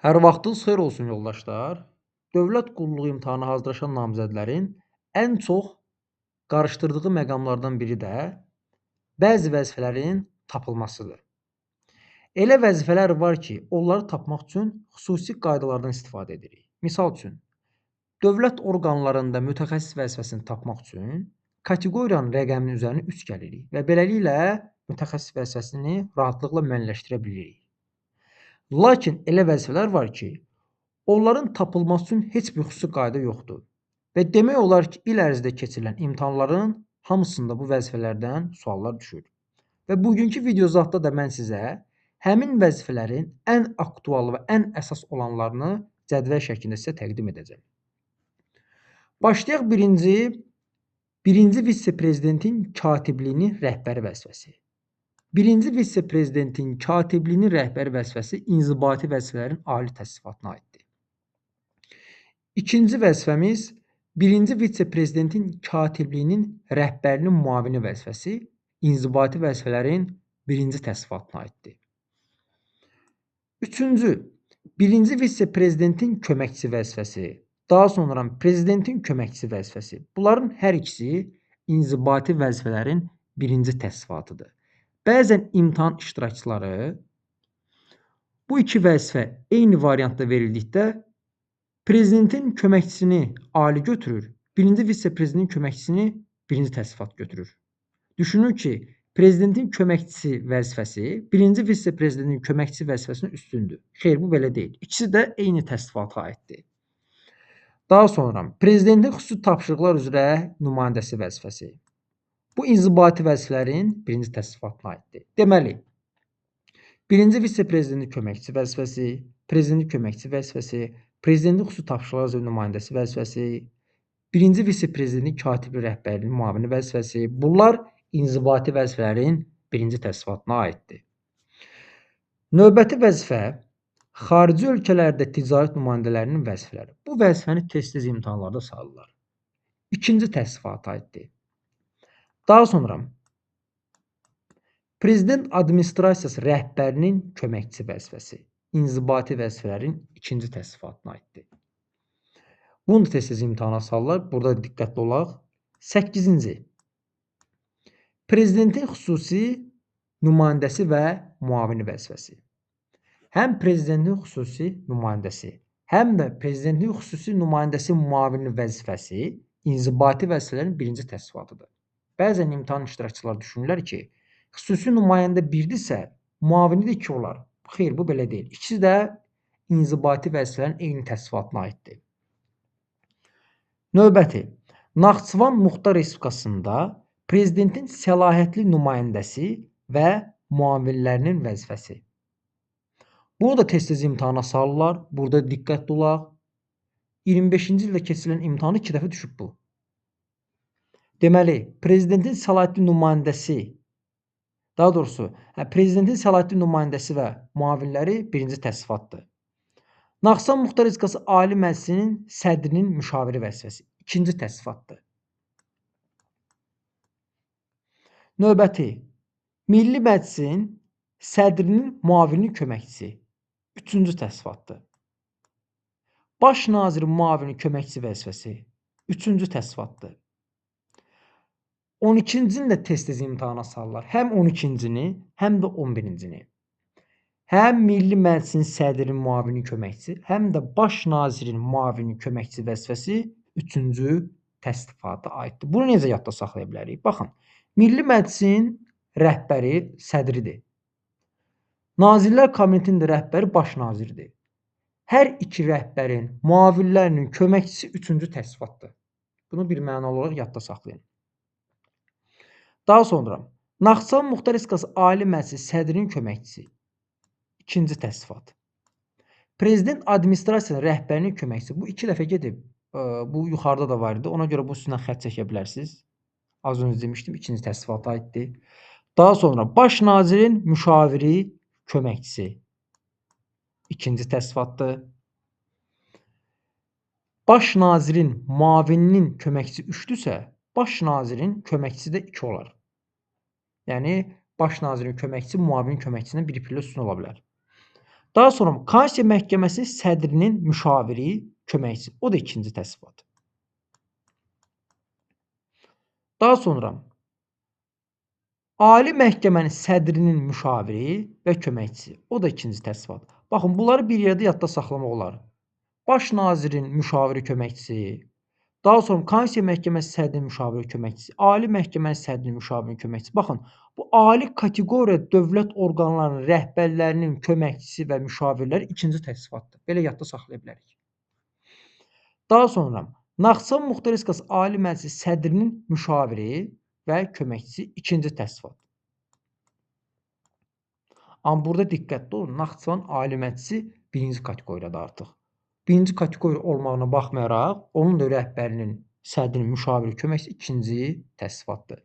Hər vaxtınız xeyir olsun yoldaşlar. Dövlət qulluğu imtahanına hazırlaşan namizədlərin ən çox qarışdırdığı məqamlardan biri də bəzi vəzifələrin tapılmasıdır. Elə vəzifələr var ki, onları tapmaq üçün xüsusi qaydalardan istifadə edirik. Misal üçün, dövlət orqanlarında mütəxəssis vəzifəsini tapmaq üçün kateqoriyanın rəqəminin üzərinə 3 gəlirik və beləliklə mütəxəssis vəzifəsini rahatlıqla müəyyənləşdirə bilirik. Lakin elə vəzifələr var ki, onların tapılması üçün heç bir xüsusi qayda yoxdur və demək olar ki, il ərzində keçirilən imtahanların hamısında bu vəzifələrdən suallar düşür. Və bugünkü videozatda da mən sizə həmin vəzifələrin ən aktual və ən əsas olanlarını cədvəl şəklində sizə təqdim edəcəm. Başlayaq birinci vitse-prezidentin katibliyinin rəhbəri vəzifəsi. Birinci vitse-prezidentin katibliyinin rəhbəri vəzifəsi inzibati vəzifələrin ali təsnifatına aiddir. İkinci vəzifəmiz birinci vitse-prezidentin katibliyinin rəhbərinin müavini vəzifəsi inzibati vəzifələrin birinci təsnifatına aiddir. Üçüncü, birinci vitse-prezidentin köməkçisi vəzifəsi, daha sonra prezidentin köməkçisi vəzifəsi. Bunların hər ikisi inzibati vəzifələrin birinci təsnifatıdır. Bəzən imtahan iştirakçıları bu iki vəzifə eyni variantda verildikdə prezidentin köməkçisini ali götürür, birinci vitse-prezidentin köməkçisini birinci təsnifat götürür. Düşünür ki, prezidentin köməkçisi vəzifəsi birinci vitse-prezidentin köməkçisi vəzifəsindən üstündür. Xeyr, bu belə deyil. İkisi də eyni təsnifata aiddir. Daha sonra prezidentin xüsusi tapşırıqlar üzrə nümayəndəsi vəzifəsi. Bu inzibati vəzifələrin birinci təsnifatına aiddir. Deməli, birinci vitse-prezidentin köməkçisi vəzifəsi, prezidentin köməkçisi vəzifəsi, prezidentin xüsusi tapşırıqlar üzrə nümayəndəsi vəzifəsi, birinci vitse-prezidentin katibi rəhbərinin müavini vəzifəsi, bunlar inzibati vəzifələrin birinci təsnifatına aiddir. Növbəti vəzifə xarici ölkələrdə ticarət nümayəndələrinin vəzifələri. Bu vəzifəni tez-tez imtahanlarda salırlar. İkinci təsnifata aiddir. Daha sonra prezident administrasiyası rəhbərinin köməkçisi vəzifəsi inzibati vəzifələrin ikinci təsnifatına aiddir. Bunu da tez-tez imtahana salırlar. Burada diqqətli olaq. 8-ci. Prezidentin xüsusi nümayəndəsi və müavini vəzifəsi. Həm prezidentin xüsusi nümayəndəsi, həm də prezidentin xüsusi nümayəndəsi müavini vəzifəsi inzibati vəzifələrin birinci təsnifatıdır. Bəzən imtahan iştirakçıları düşünürlər ki, xüsusi nümayəndə birdirsə, müavini də 2 olar. Xeyr, bu belə deyil. İkisi də inzibati vəzifələrin eyni təsnifatına aiddir. Növbəti, Naxçıvan Muxtar Respublikasında prezidentin səlahiyyətli nümayəndəsi və müavinlərinin vəzifəsi. Bunu da tez-tez imtahana salırlar. Burada diqqətli olaq. 25-ci ildə keçirilən imtahanı 2 dəfə düşüb bu. Deməli, prezidentin səlahiyyətli nümayəndəsi, daha doğrusu, prezidentin səlahiyyətli nümayəndəsi və müavinləri birinci təsnifatdır. Naxçıvan Muxtar Respublikası Ali Məclisinin sədrinin müşaviri vəzifəsi ikinci təsnifatdır. Növbəti, Milli Məclisin sədrinin müavini köməkçisi üçüncü təsnifatdır. Baş nazirin müavini köməkçisi vəzifəsi üçüncü təsnifatdır. 12-cini də tez-tez imtahana salırlar. Həm 12-cini, həm də 11-cini. Həm Milli Məclisin sədrinin müavini köməkçisi, həm də baş nazirin müavini köməkçisi vəzifəsi üçüncü təsnifata aiddir. Bunu necə yadda saxlaya bilərik? Baxın, Milli Məclisin rəhbəri sədridir. Nazirlər Kabinetinin də rəhbəri baş nazirdir. Hər iki rəhbərin müavinlərinin köməkçisi üçüncü təsnifatdır. Bunu bir mənalı olaraq yadda saxlayın. Daha sonra Naxçıvan Muxtar Respublikası Ali Məclisi sədrinin köməkçisi ikinci təsnifat. Prezident administrasiyasının rəhbərinin köməkçisi. Bu 2 dəfə gedib. Bu yuxarıda da var idi. Ona görə bu üstündən xətt çəkə bilərsiniz. Az öncə demişdim, ikinci təsnifata aiddir. Daha sonra baş nazirin müşaviri köməkçisi ikinci təsnifatdır. Baş nazirin müavininin köməkçisi 3-dürsə, baş nazirin köməkçisi də 2 olar. Yəni baş nazirin köməkçisi müavinin köməkçisindən bir pillə üstün ola bilər. Daha sonra Konstitusiya Məhkəməsi sədrinin müşaviri, köməkçisi. O da ikinci təsdiqat. Daha sonra Ali Məhkəmənin sədrinin müşaviri və köməkçisi. O da ikinci təsdiqat. Baxın, bunları bir yerdə yadda saxlamaq olar. Baş nazirin müşaviri köməkçisi, daha sonra Konstitusiya Məhkəməsi sədrinin müşaviri köməkçisi, Ali Məhkəmənin sədrinin müşaviri köməkçisi. Baxın, bu ali kateqoriya dövlət orqanlarının rəhbərlərinin köməkçisi və müşavirləri ikinci təsdiqatdır. Belə yadda saxlaya bilərik. Daha sonra Naxçıvan Muxtar Respublikası Ali Məclisi sədrinin müşaviri və köməkçisi ikinci təsdiqat. Amma burada diqqətli olun, Naxçıvan Ali Məclisi birinci kateqoriyadır artıq. Birinci kateqoriya olmağına baxmayaraq, onun da rəhbərinin, sədrinin müşaviri köməkçisi ikinci təsdiqatdır.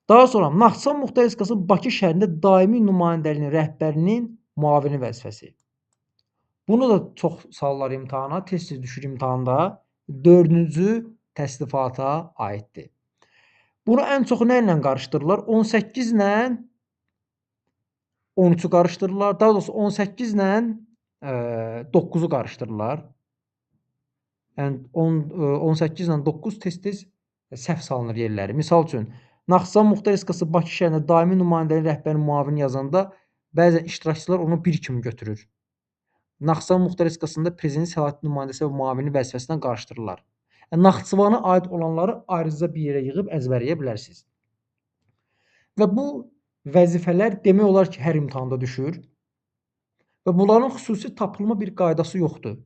Daha sonra Naxçıvan Muxtar Respublikası Bakı şəhərində daimi nümayəndəliyinin rəhbərinin müavini vəzifəsi. Bunu da çox sallar imtahana, tez-tez düşür imtahanda. 4-cü təsnifata aiddir. Bunu ən çox nə ilə qarışdırırlar? 18 ilə 13-ü qarışdırırlar. Daha doğrusu 18 ilə 9-u qarışdırırlar. Yəni 18 ilə 9 tez-tez səhv salınır yerləri. Misal üçün, Naxçıvan Muxtar Respublikası Bakı şəhərində daimi nümayəndəliyin rəhbərinin müavini yazanda bəzən iştirakçılar onu bir kimi götürür. Naxçıvan Muxtar Respublikasında prezident səlahiyyətli nümayəndəsi və müavini vəzifəsindən qarışdırırlar. Yəni, Naxçıvana aid olanları ayrıca bir yerə yığıb əzbərləyə bilərsiniz. Və bu vəzifələr demək olar ki, hər imtahanda düşür və bunların xüsusi tapılma bir qaydası yoxdur.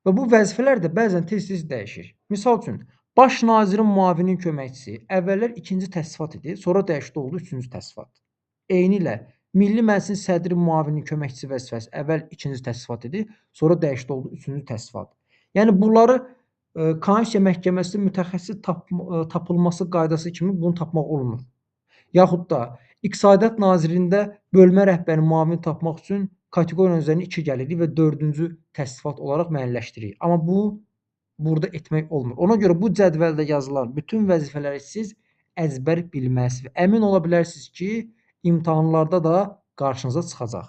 Və bu vəzifələr də bəzən tez-tez dəyişir. Misal üçün, baş nazirin müavinin köməkçisi əvvəllər ikinci təsnifat idi, sonra dəyişdi oldu üçüncü təsnifat. Eynilə Milli Məclisin sədri müavinin köməkçisi vəzifəsi əvvəl ikinci təsnifat idi, sonra dəyişdi oldu üçüncü təsnifat. Yəni bunları Konstitusiya Məhkəməsinin mütəxəssis tapılması qaydası kimi bunu tapmaq olmur. Yaxud da İqtisadiyyat Nazirliyində bölmə rəhbəri müavini tapmaq üçün kateqoriyanın üzərinə 2 gəlirik və 4-cü təsnifat olaraq müəyyənləşdiririk. Amma bu burada etmək olmur. Ona görə bu cədvəldə yazılan bütün vəzifələri siz əzbər bilməlisiniz və əmin ola bilərsiniz ki, imtahanlarda da qarşınıza çıxacaq.